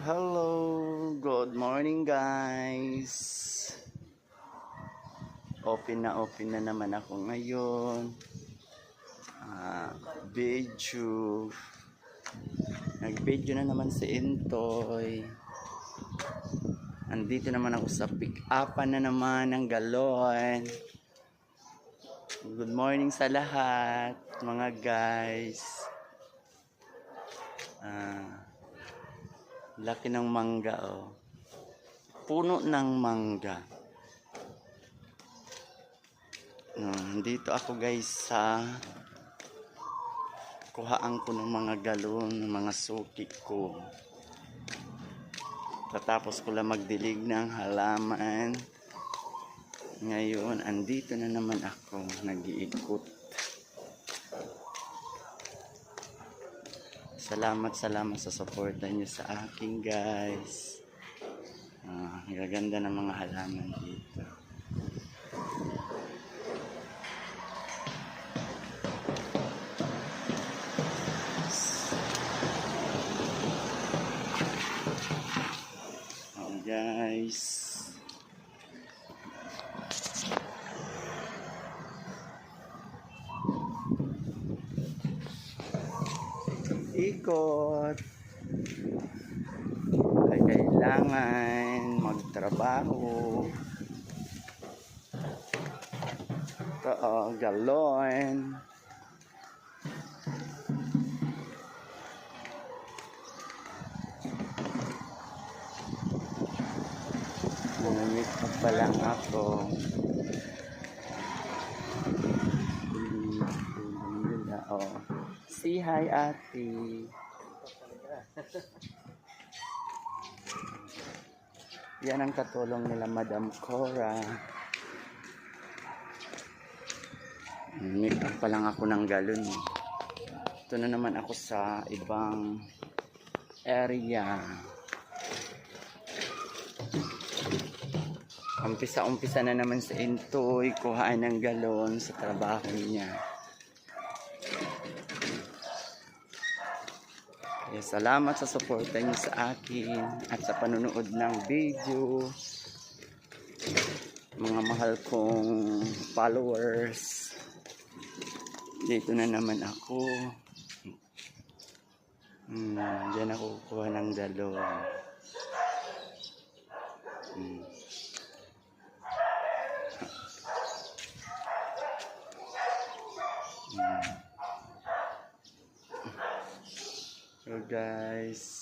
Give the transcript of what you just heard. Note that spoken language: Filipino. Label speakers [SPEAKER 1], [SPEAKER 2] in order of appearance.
[SPEAKER 1] Hello, good morning guys. Open na naman ako ngayon. Video. Nag-video na naman si Intoy. Andito naman ako sa pick-upan na naman ng galon. Good morning sa lahat, mga guys. Laki ng mangga, oh. Puno ng mangga. Dito ako guys sa kuhaan ko ng mga galon, ng mga suki ko. Tatapos ko lang magdilig ng halaman. Ngayon, andito na naman ako, nag-iikot. Salamat sa suporta niyo sa akin guys. Gaganda ng mga halaman dito. Guys, ikot ay kailangan magtrabaho. Ito, galon. Namimit pa lang ako. Oh. Say hi, ate. Yan ang katulong nila, Madam Cora. Namimit pa lang ako ng galon. Ito na naman ako sa ibang area. Umpisa na naman sa Intoy, kuhaan ng galon sa trabaho niya. Kaya salamat sa suporta niyo sa akin at sa panonood ng video. Mga mahal kong followers. Dito na naman ako. Diyan ako kuha ng galon. So guys,